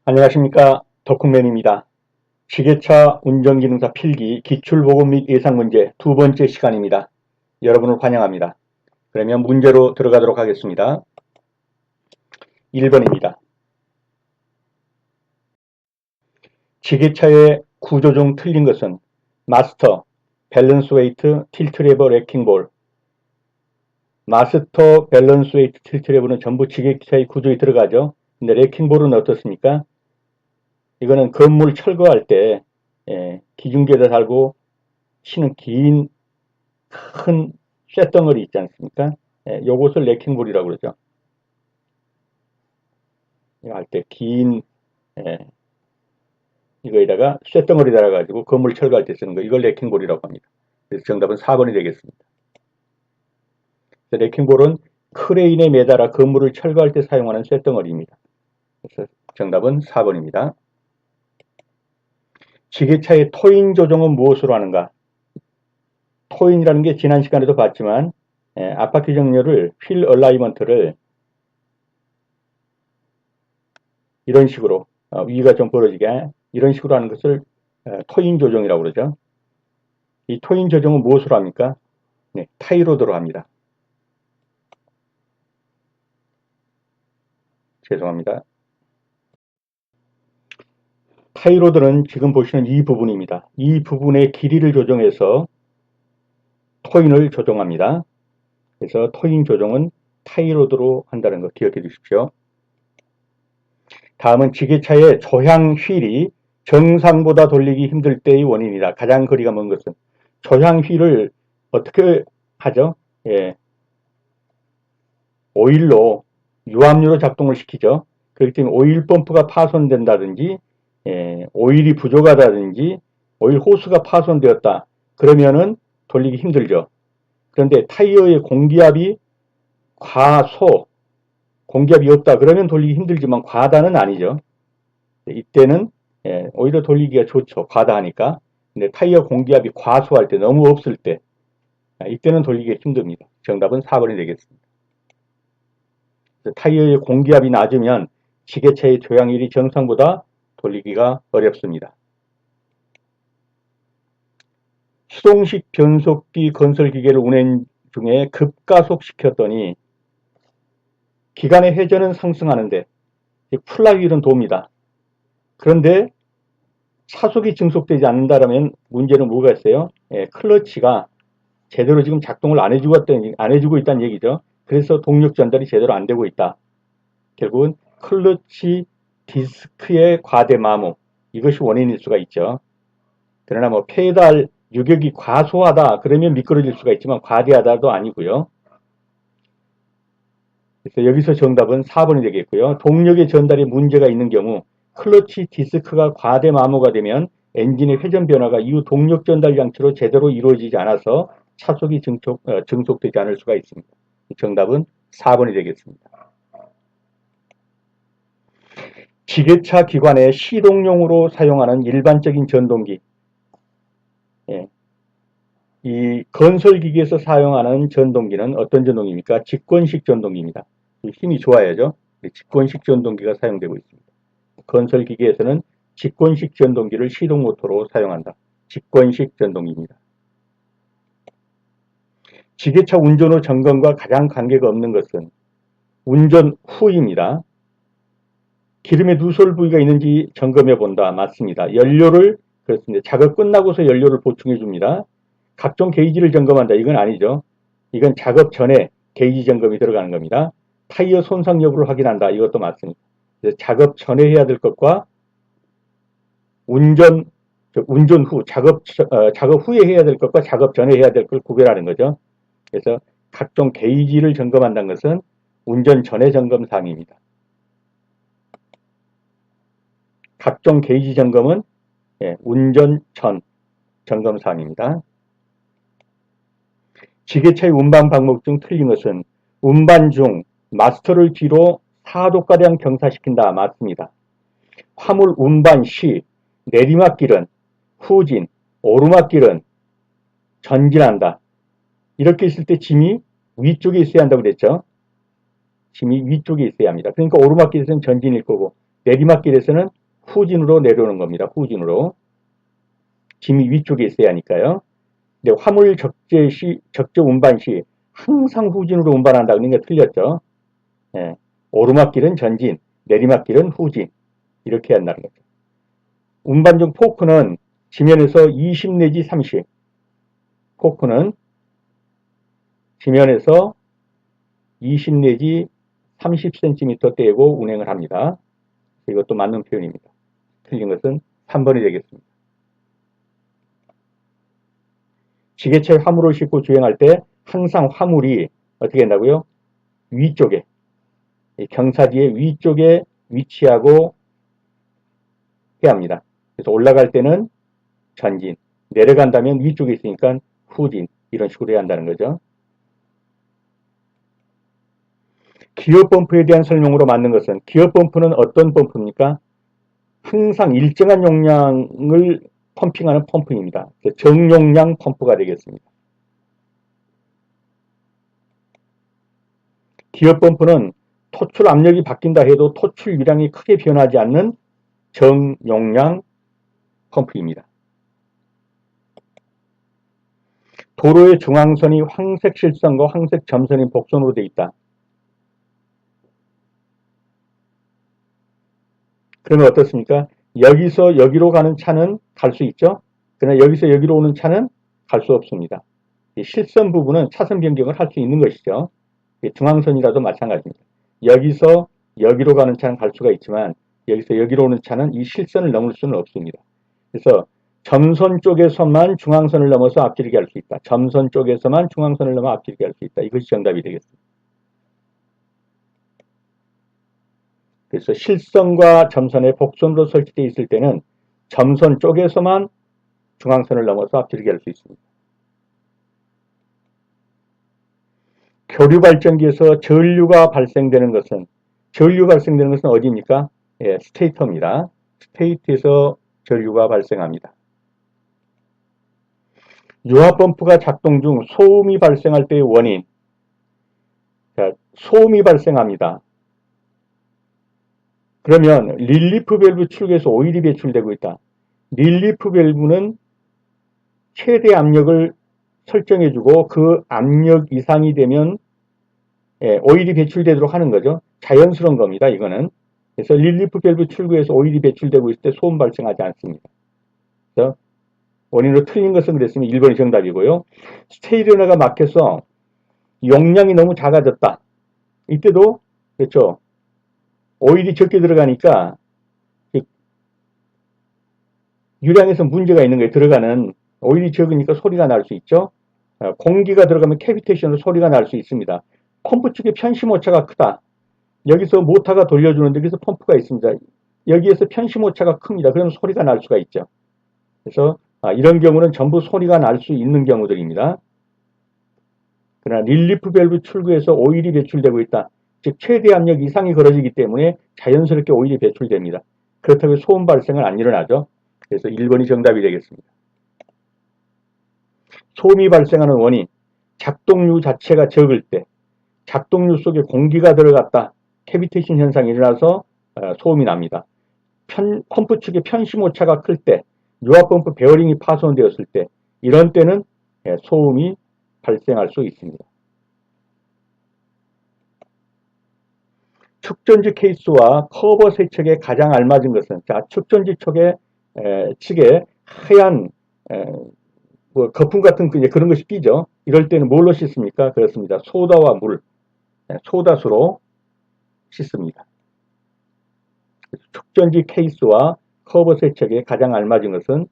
안녕하십니까. 덕후맨입니다. 지게차 운전기능사 필기 기출보고 및 예상문제 두 번째 시간입니다. 여러분을 환영합니다. 그러면 문제로 들어가도록 하겠습니다. 1번입니다. 지게차의 구조 중 틀린 것은 마스터, 밸런스 웨이트, 틸트 레버, 레킹볼. 마스터, 밸런스 웨이트, 틸트 레버는 전부 지게차의 구조에 들어가죠. 근데 레킹볼은 어떻습니까? 이거는 건물 철거할 때 기중계를 달고 치는 긴 큰 쇳덩어리 있지 않습니까? 요것을 레킹볼이라고 그러죠. 이거 할 때 긴 이거에다가 쇳덩어리 달아가지고 건물 철거할 때 쓰는 거, 이걸 레킹볼이라고 합니다. 그래서 정답은 4번이 되겠습니다. 레킹볼은 크레인에 매달아 건물을 철거할 때 사용하는 쇳덩어리입니다. 그래서 정답은 4번입니다. 지게차의 토인 조정은 무엇으로 하는가? 토인이라는 게 지난 시간에도 봤지만 앞바퀴 정렬을 휠 얼라이먼트를 이런 식으로 위가 좀 벌어지게 이런 식으로 하는 것을 토인 조정이라고 그러죠. 이 토인 조정은 무엇으로 합니까? 네, 타이로드로 합니다. 죄송합니다. 타이로드는 지금 보시는 이 부분입니다. 이 부분의 길이를 조정해서 토인을 조정합니다. 그래서 토인 조정은 타이로드로 한다는 거 기억해 주십시오. 다음은 지게차의 조향 휠이 정상보다 돌리기 힘들 때의 원인이다. 가장 거리가 먼 것은 조향 휠을 어떻게 하죠? 오일로 유압유로 작동을 시키죠. 그렇기 때문에 오일 펌프가 파손된다든지 오일이 부족하다든지 오일 호스가 파손되었다. 그러면은 돌리기 힘들죠. 그런데 타이어의 공기압이 과소, 공기압이 없다. 그러면 돌리기 힘들지만 과다는 아니죠. 이때는 오히려 돌리기가 좋죠. 과다하니까. 근데 타이어 공기압이 과소할 때, 너무 없을 때, 이때는 돌리기가 힘듭니다. 정답은 4번이 되겠습니다. 타이어의 공기압이 낮으면 지게차의 조향율이 정상보다 돌리기가 어렵습니다. 수동식 변속기 건설기계를 운행 중에 급가속시켰더니 기관의 회전은 상승하는데 플라휠은 돕니다. 그런데 차속이 증속되지 않는다면 문제는 뭐가 있어요? 클러치가 제대로 지금 작동을 안 해주고 있다는 얘기죠. 그래서 동력 전달이 제대로 안 되고 있다. 결국은 클러치 디스크의 과대 마모, 이것이 원인일 수가 있죠. 그러나 뭐 페달 유격이 과소하다 그러면 미끄러질 수가 있지만 과대하다도 아니고요. 그래서 여기서 정답은 4번이 되겠고요. 동력의 전달에 문제가 있는 경우 클러치 디스크가 과대 마모가 되면 엔진의 회전 변화가 이후 동력 전달 장치로 제대로 이루어지지 않아서 차속이 증속되지 않을 수가 있습니다. 정답은 4번이 되겠습니다. 지게차 기관의 시동용으로 사용하는 일반적인 전동기, 이 건설기계에서 사용하는 전동기는 어떤 전동기입니까? 직권식 전동기입니다. 힘이 좋아야죠. 직권식 전동기가 사용되고 있습니다. 건설기계에서는 직권식 전동기를 시동모터로 사용한다. 직권식 전동기입니다. 지게차 운전 후 점검과 가장 관계가 없는 것은 운전 후입니다. 기름에 누설 부위가 있는지 점검해 본다. 맞습니다. 연료를 그렇습니다. 작업 끝나고서 연료를 보충해 줍니다. 각종 게이지를 점검한다. 이건 아니죠. 이건 작업 전에 게이지 점검이 들어가는 겁니다. 타이어 손상 여부를 확인한다. 이것도 맞습니다. 작업 전에 해야 될 것과 운전 후, 작업 후에 해야 될 것과 작업 전에 해야 될 걸 구별하는 거죠. 그래서 각종 게이지를 점검한다는 것은 운전 전의 점검 사항입니다. 각종 게이지 점검은 운전 전 점검 사항입니다. 지게차의 운반 방법 중 틀린 것은 운반 중 마스터를 뒤로 4도가량 경사시킨다. 맞습니다. 화물 운반 시 내리막길은 후진, 오르막길은 전진한다. 이렇게 있을 때 짐이 위쪽에 있어야 한다고 그랬죠. 짐이 위쪽에 있어야 합니다. 그러니까 오르막길에서는 전진일 거고 내리막길에서는 후진으로 내려오는 겁니다. 후진으로. 짐이 위쪽에 있어야 하니까요. 근데 화물 적재 운반 시 항상 후진으로 운반한다. 그러니까 틀렸죠. 예. 오르막길은 전진, 내리막길은 후진. 이렇게 한다는 거죠. 운반 중 포크는 지면에서 20 내지 30. 포크는 지면에서 20 내지 30cm 떼고 운행을 합니다. 이것도 맞는 표현입니다. 틀린 것은 3번이 되겠습니다. 지게차에 화물을 싣고 주행할 때 항상 화물이 어떻게 된다고요? 위쪽에, 경사지의 위쪽에 위치하고 해야 합니다. 그래서 올라갈 때는 전진, 내려간다면 위쪽에 있으니까 후진, 이런 식으로 해야 한다는 거죠. 기어 펌프에 대한 설명으로 맞는 것은, 기어 펌프는 어떤 펌프입니까? 항상 일정한 용량을 펌핑하는 펌프입니다. 정용량 펌프가 되겠습니다. 기어 펌프는 토출 압력이 바뀐다 해도 토출 유량이 크게 변하지 않는 정용량 펌프입니다. 도로의 중앙선이 황색 실선과 황색 점선인 복선으로 되어 있다. 그러면 어떻습니까? 여기서 여기로 가는 차는 갈 수 있죠? 그러나 여기서 여기로 오는 차는 갈 수 없습니다. 실선 부분은 차선 변경을 할 수 있는 것이죠. 중앙선이라도 마찬가지입니다. 여기서 여기로 가는 차는 갈 수가 있지만 여기서 여기로 오는 차는 이 실선을 넘을 수는 없습니다. 그래서 점선 쪽에서만 중앙선을 넘어서 앞지르기 할 수 있다. 점선 쪽에서만 중앙선을 넘어 앞지르기 할 수 있다. 이것이 정답이 되겠습니다. 그래서 실선과 점선의 복선으로 설치되어 있을 때는 점선 쪽에서만 중앙선을 넘어서 앞지르기 할 수 있습니다. 교류 발전기에서 전류가 발생되는 것은 어디입니까? 예, 스테이터입니다. 스테이터에서 전류가 발생합니다. 유압 펌프가 작동 중 소음이 발생할 때의 원인. 자, 소음이 발생합니다. 그러면 릴리프 밸브 출구에서 오일이 배출되고 있다. 릴리프 밸브는 최대 압력을 설정해주고 그 압력 이상이 되면 오일이 배출되도록 하는 거죠. 자연스러운 겁니다. 이거는. 그래서 릴리프 밸브 출구에서 오일이 배출되고 있을 때 소음 발생하지 않습니다. 그래서 원인으로 틀린 것은 그랬으면 1번이 정답이고요. 스테이너가 막혀서 용량이 너무 작아졌다. 이때도 그렇죠. 오일이 적게 들어가니까 유량에서 문제가 있는 거예요. 들어가는 오일이 적으니까 소리가 날 수 있죠. 공기가 들어가면 캐비테이션으로 소리가 날 수 있습니다. 펌프 측의 편심 오차가 크다. 여기서 모터가 돌려주는데 여기서 펌프가 있습니다. 여기에서 편심 오차가 큽니다. 그러면 소리가 날 수가 있죠. 그래서 이런 경우는 전부 소리가 날 수 있는 경우들입니다. 그러나 릴리프 밸브 출구에서 오일이 배출되고 있다. 즉 최대 압력 이상이 걸어지기 때문에 자연스럽게 오일이 배출됩니다. 그렇다고 소음 발생은 안 일어나죠. 그래서 1번이 정답이 되겠습니다. 소음이 발생하는 원인, 작동류 자체가 적을 때, 작동류 속에 공기가 들어갔다, 캐비테이션 현상이 일어나서 소음이 납니다. 펌프 측의 편심 오차가 클 때, 유압펌프 베어링이 파손되었을 때, 이런 때는 소음이 발생할 수 있습니다. 축전지 케이스와 커버 세척에 가장 알맞은 것은, 자, 축전지 측에 하얀 거품 같은 그런 것이 끼죠. 이럴 때는 뭘로 씻습니까? 그렇습니다. 소다와 물, 소다수로 씻습니다. 축전지 케이스와 커버 세척에 가장 알맞은 것은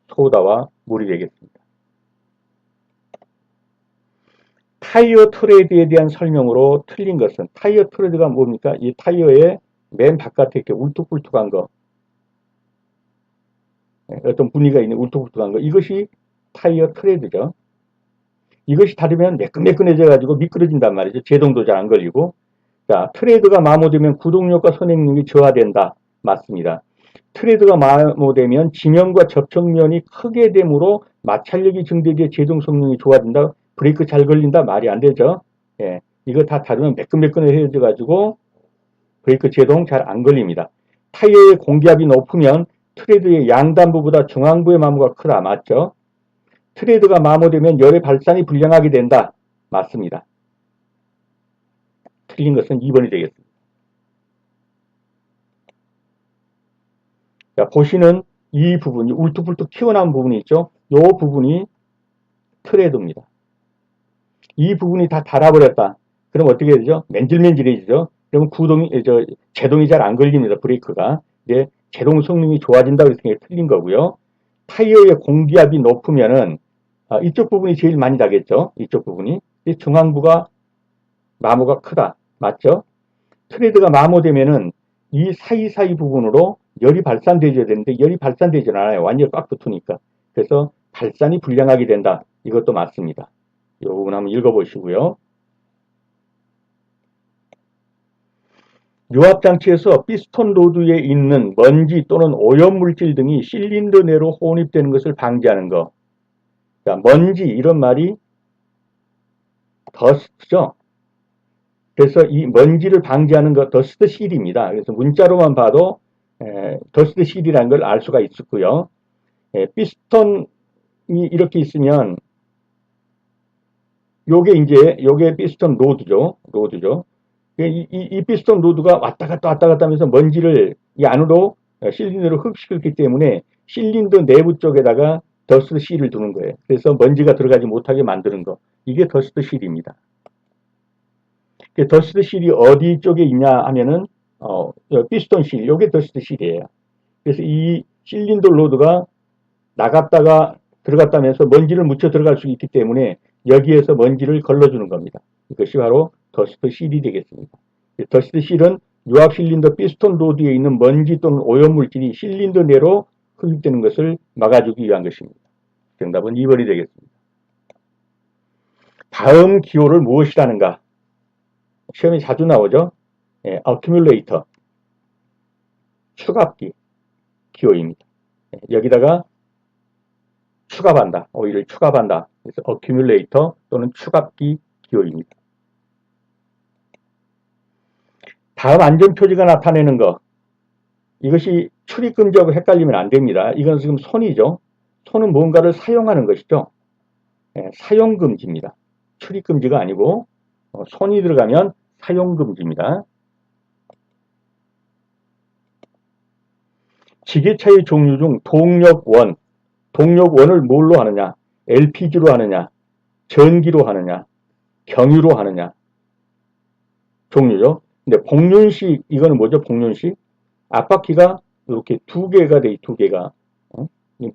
소다와 물이 되겠습니다. 타이어 트레드에 대한 설명으로 틀린 것은, 타이어 트레드가 뭡니까? 이 타이어의 맨 바깥에 이렇게 울퉁불퉁한 거, 어떤 무늬가 있는 울퉁불퉁한 거, 이것이 타이어 트레드죠. 이것이 닳으면 매끈매끈해져 가지고 미끄러진단 말이죠. 제동도 잘 안 걸리고. 자, 트레드가 마모되면 구동력과 선행력이 저하된다. 맞습니다. 트레드가 마모되면 지면과 접촉면이 크게 되므로 마찰력이 증대돼 제동 성능이 좋아진다. 브레이크 잘 걸린다. 말이 안 되죠. 예, 이거 다 다루면 매끈매끈해져 가지고 브레이크 제동 잘 안 걸립니다. 타이어의 공기압이 높으면 트레드의 양단부보다 중앙부의 마모가 크다. 맞죠? 트레드가 마모되면 열의 발산이 불량하게 된다. 맞습니다. 틀린 것은 2번이 되겠습니다. 자, 보시는 이 부분이 울퉁불퉁 튀어나온 부분이 있죠? 이 부분이 트레드입니다. 이 부분이 다 닳아버렸다. 그럼 어떻게 되죠? 맨질맨질해지죠? 그러면 제동이 잘 안 걸립니다. 브레이크가. 이제 제동 성능이 좋아진다고 해서 틀린 거고요. 타이어의 공기압이 높으면은 이쪽 부분이 제일 많이 나겠죠? 이쪽 부분이. 중앙부가 마모가 크다. 맞죠? 트레드가 마모되면은 이 사이사이 부분으로 열이 발산되어야 되는데 열이 발산되지 않아요. 완전히 꽉 붙으니까. 그래서 발산이 불량하게 된다. 이것도 맞습니다. 이 부분 한번 읽어보시고요. 유압장치에서 피스톤 로드에 있는 먼지 또는 오염물질 등이 실린더 내로 혼입되는 것을 방지하는 것. 자, 먼지 이런 말이 더스트죠. 그래서 이 먼지를 방지하는 것 더스트 실입니다. 그래서 문자로만 봐도 더스트 실이라는 걸 알 수가 있었고요. 피스톤이 이렇게 있으면 요게 피스톤 로드죠. 이 피스톤 로드가 왔다 갔다 하면서 먼지를 이 안으로 실린더로 흡수시켰기 때문에 실린더 내부 쪽에다가 더스트 실을 두는 거예요. 그래서 먼지가 들어가지 못하게 만드는 거. 이게 더스트 실입니다. 더스트 실이 어디 쪽에 있냐 하면은 피스톤 실, 요게 더스트 실이에요. 그래서 이 실린더 로드가 나갔다가 들어갔다면서 먼지를 묻혀 들어갈 수 있기 때문에 여기에서 먼지를 걸러주는 겁니다. 이것이 바로 더스트 실이 되겠습니다. 더스트 실은 유압 실린더 피스톤 로드에 있는 먼지 또는 오염물질이 실린더 내로 흡입되는 것을 막아주기 위한 것입니다. 정답은 2번이 되겠습니다. 다음 기호를 무엇이라는가? 시험에 자주 나오죠. accumulator, 추갑기 기호입니다. 여기다가 추갑한다, 오일을 추갑한다. 그래서 accumulator 또는 추갑기 기호입니다. 다음 안전표지가 나타내는 것. 이것이 출입금지하고 헷갈리면 안 됩니다. 이건 지금 손이죠. 손은 뭔가를 사용하는 것이죠. 사용금지입니다. 출입금지가 아니고 손이 들어가면 사용금지입니다. 지게차의 종류 중 동력원을 뭘로 하느냐? LPG로 하느냐? 전기로 하느냐? 경유로 하느냐? 종류죠. 근데 복륜식, 이거는 뭐죠? 복륜식? 앞바퀴가 이렇게 두 개가 돼, 두 개가.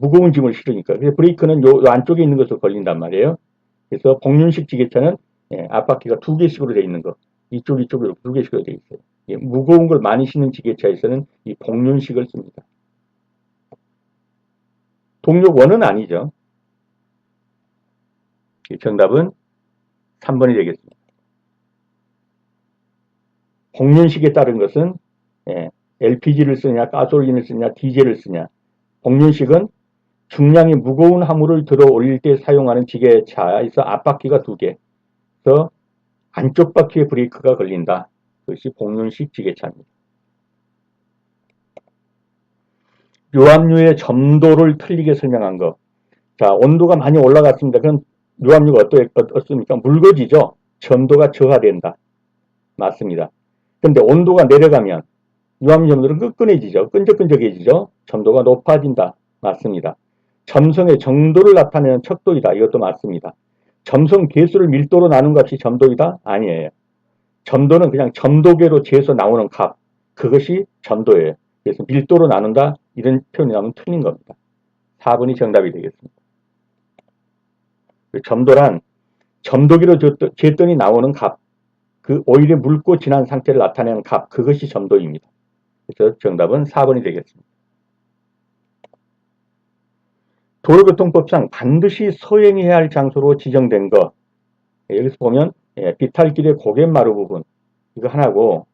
무거운 짐을 실으니까. 그래서 브레이크는 요 안쪽에 있는 것으로 걸린단 말이에요. 그래서 복륜식 지게차는 앞바퀴가 두 개씩으로 되어 있는 거. 이쪽으로 두 개씩으로 되어 있어요. 무거운 걸 많이 싣는 지게차에서는 이 복륜식을 씁니다. 동력원은 아니죠. 정답은 3번이 되겠습니다. 복륜식에 따른 것은 LPG를 쓰냐, 가솔린을 쓰냐, 디젤을 쓰냐. 복륜식은 중량이 무거운 화물을 들어 올릴 때 사용하는 지게차에서 앞바퀴가 두 개, 그래서 안쪽 바퀴에 브레이크가 걸린다. 그것이 복륜식 지게차입니다. 유압류의 점도를 틀리게 설명한 것. 자, 온도가 많이 올라갔습니다. 그럼 유압류가 어떻습니까? 묽어지죠. 점도가 저하된다. 맞습니다. 근데 온도가 내려가면 유압류 점도는 끈끈해지죠. 끈적끈적해지죠. 점도가 높아진다. 맞습니다. 점성의 정도를 나타내는 척도이다. 이것도 맞습니다. 점성 개수를 밀도로 나눈 값이 점도이다? 아니에요. 점도는 그냥 점도계로 재서 나오는 값. 그것이 점도예요. 그래서 밀도로 나눈다? 이런 표현이 나오면 틀린 겁니다. 4번이 정답이 되겠습니다. 점도란 점도기로 쟀더니 나오는 값, 그 오일에 묽고 진한 상태를 나타내는 값, 그것이 점도입니다. 그래서 정답은 4번이 되겠습니다. 도로교통법상 반드시 서행해야 할 장소로 지정된 것. 여기서 보면 비탈길의 고갯마루 부분, 이거 하나고,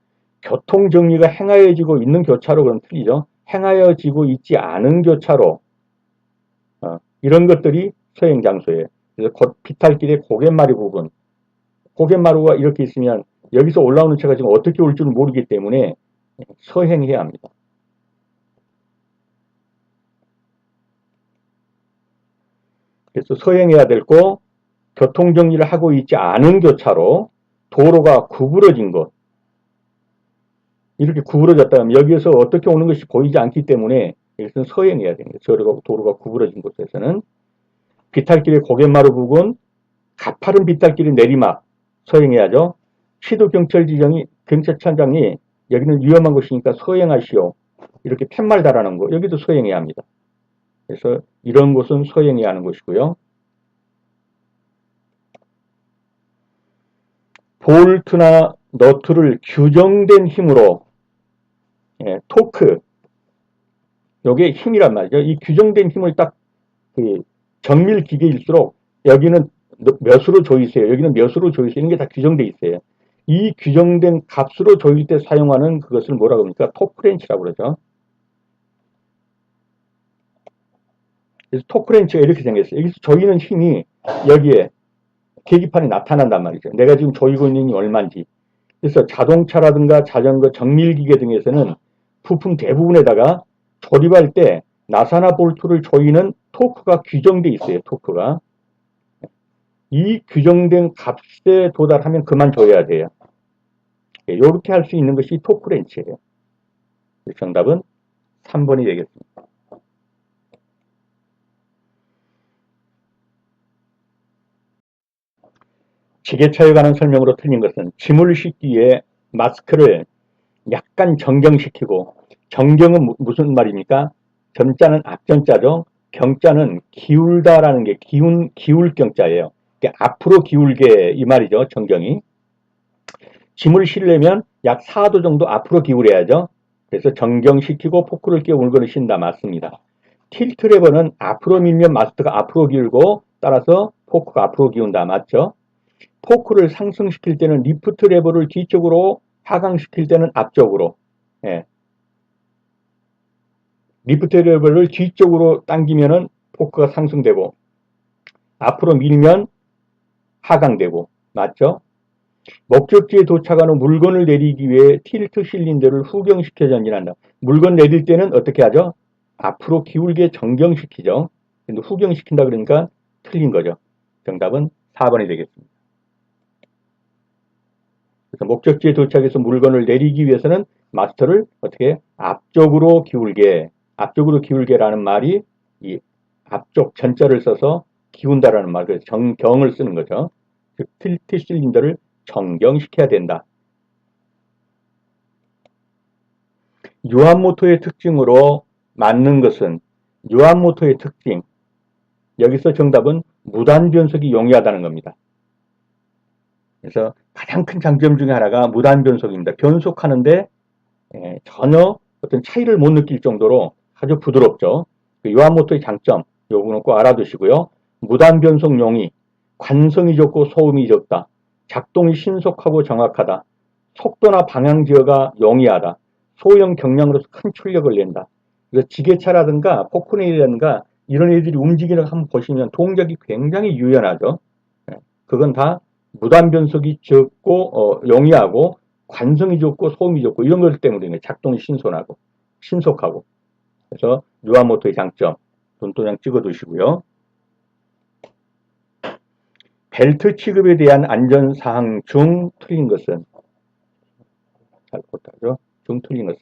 교통정리가 행하여지고 있는 교차로 그럼 틀리죠. 행하여지고 있지 않은 교차로, 이런 것들이 서행장소예요. 그래서 비탈길의 고갯마루 부분, 고갯마루가 이렇게 있으면 여기서 올라오는 차가 지금 어떻게 올 줄 모르기 때문에 서행해야 합니다. 그래서 서행해야 될 거, 교통정리를 하고 있지 않은 교차로 도로가 구부러진 것, 이렇게 구부러졌다면 여기에서 어떻게 오는 것이 보이지 않기 때문에 여기서는 서행해야 됩니다. 도로가 구부러진 곳에서는 비탈길의 고갯마루 부근, 가파른 비탈길의 내리막 서행해야죠. 시도경찰 경찰청장이 여기는 위험한 곳이니까 서행하시오. 이렇게 팻말 달아놓은 거 여기도 서행해야 합니다. 그래서 이런 곳은 서행해야 하는 것이고요. 볼트나 너트를 규정된 힘으로 토크 요게 힘이란 말이죠. 이 규정된 힘을 딱 정밀 기계일수록 여기는 몇으로 조이세요. 여기는 몇으로 조이세요. 이런 게 다 규정돼 있어요. 이 규정된 값으로 조일 때 사용하는 그것을 뭐라고 합니까? 토크렌치라고 그러죠. 그래서 토크렌치가 이렇게 생겼어요. 여기서 조이는 힘이 여기에 계기판에 나타난단 말이죠. 내가 지금 조이고 있는 힘이 얼마인지. 그래서 자동차라든가 자전거, 정밀기계 등에서는 부품 대부분에다가 조립할 때 나사나 볼트를 조이는 토크가 규정돼 있어요. 토크가. 이 규정된 값에 도달하면 그만 조여야 돼요. 이렇게 할 수 있는 것이 토크렌치예요. 정답은 3번이 되겠습니다. 지게차에 관한 설명으로 틀린 것은 짐을 싣기 위해 마스크를 약간 정경시키고, 정경은 무슨 말입니까? 점자는 앞전자죠. 경자는 기울다라는 게 기울 경자예요. 앞으로 기울게 이 말이죠. 정경이. 짐을 실으려면 약 4도 정도 앞으로 기울여야죠. 그래서 정경시키고 포크를 끼워 물건을 쉰다. 맞습니다. 틸트 레버는 앞으로 밀면 마스터가 앞으로 기울고 따라서 포크가 앞으로 기운다. 맞죠? 포크를 상승시킬 때는 리프트 레버를 뒤쪽으로, 하강시킬 때는 앞쪽으로. 예. 리프트 레버를 뒤쪽으로 당기면은 포크가 상승되고 앞으로 밀면 하강되고. 맞죠? 목적지에 도착하는 물건을 내리기 위해 틸트 실린더를 후경시켜 전진한다. 물건 내릴 때는 어떻게 하죠? 앞으로 기울게 정경시키죠. 근데 후경시킨다 그러니까 틀린 거죠. 정답은 4번이 되겠습니다. 그래서 목적지에 도착해서 물건을 내리기 위해서는 마스터를 어떻게 앞쪽으로 기울게라는 말이 이 앞쪽 전자를 써서 기운다라는 말, 그래서 정경을 쓰는 거죠. 즉 틸트 실린더를 정경시켜야 된다. 유압모터의 특징으로 맞는 것은, 유압모터의 특징, 여기서 정답은 무단 변속이 용이하다는 겁니다. 그래서 가장 큰 장점 중에 하나가 무단 변속입니다. 변속하는데 전혀 어떤 차이를 못 느낄 정도로 아주 부드럽죠. 유압모터의 장점, 요거는 꼭 알아두시고요. 무단 변속 용이, 관성이 좋고 소음이 적다, 작동이 신속하고 정확하다, 속도나 방향 제어가 용이하다, 소형 경량으로서 큰 출력을 낸다. 그래서 지게차라든가 포크레인이라든가 이런 애들이 움직이는 거 한번 보시면 동작이 굉장히 유연하죠. 그건 다 무단 변속이 적고 용이하고 관성이 좋고 소음이 좋고 이런 것 때문에 작동이 신속하고. 그래서 유아모터의 장점 돈도장 찍어두시고요. 벨트 취급에 대한 안전사항 중 틀린 것은, 잘 못하죠. 중 틀린 것은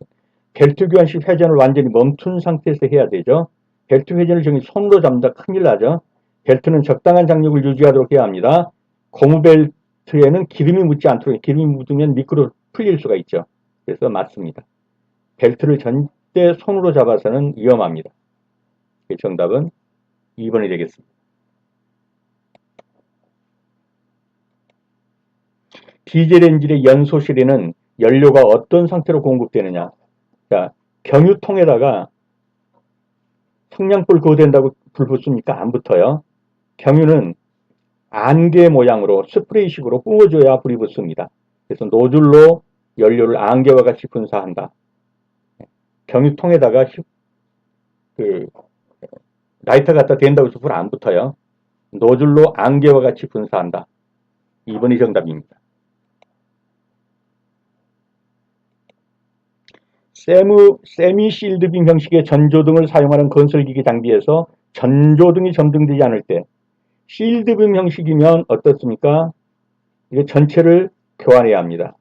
벨트 교환 시 회전을 완전히 멈춘 상태에서 해야 되죠. 벨트 회전을 손으로 잡는다 큰일 나죠. 벨트는 적당한 장력을 유지하도록 해야 합니다. 고무벨트에는 기름이 묻지 않도록, 기름이 묻으면 미끄러 풀릴 수가 있죠. 그래서 맞습니다. 벨트를 절대 손으로 잡아서는 위험합니다. 정답은 2번이 되겠습니다. 디젤 엔진의 연소실에는 연료가 어떤 상태로 공급되느냐. 자, 경유통에다가 성냥불 그어댄다고 불 붙습니까? 안 붙어요. 경유는 안개 모양으로 스프레이식으로 뿜어줘야 불이 붙습니다. 그래서 노즐로 연료를 안개와 같이 분사한다. 경유통에다가 라이터 갖다 댄다고 해서 불 안 붙어요. 노즐로 안개와 같이 분사한다. 2번이 정답입니다. 세미 실드빔 형식의 전조등을 사용하는 건설기계 장비에서 전조등이 점등되지 않을 때 실드빔 형식이면 어떻습니까? 이게 전체를 교환해야 합니다.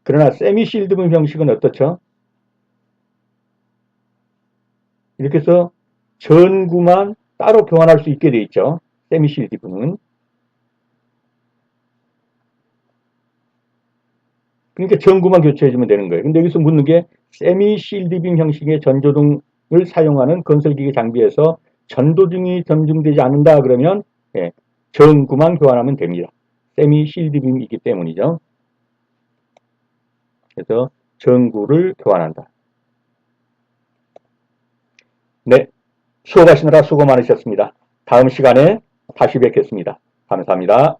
그러나 세미 실드빔 형식은 어떻죠? 이렇게 해서 전구만 따로 교환할 수 있게 돼 있죠. 세미 실드빔은. 그러니까 전구만 교체해주면 되는 거예요. 근데 여기서 묻는 게 세미 실드빔 형식의 전조등을 사용하는 건설기계 장비에서 전도등이 점증되지 않는다 그러면 예, 전구만 교환하면 됩니다. 세미 실드빔이기 때문이죠. 그래서 전구를 교환한다. 네, 수업하시느라 수고 많으셨습니다. 다음 시간에 다시 뵙겠습니다. 감사합니다.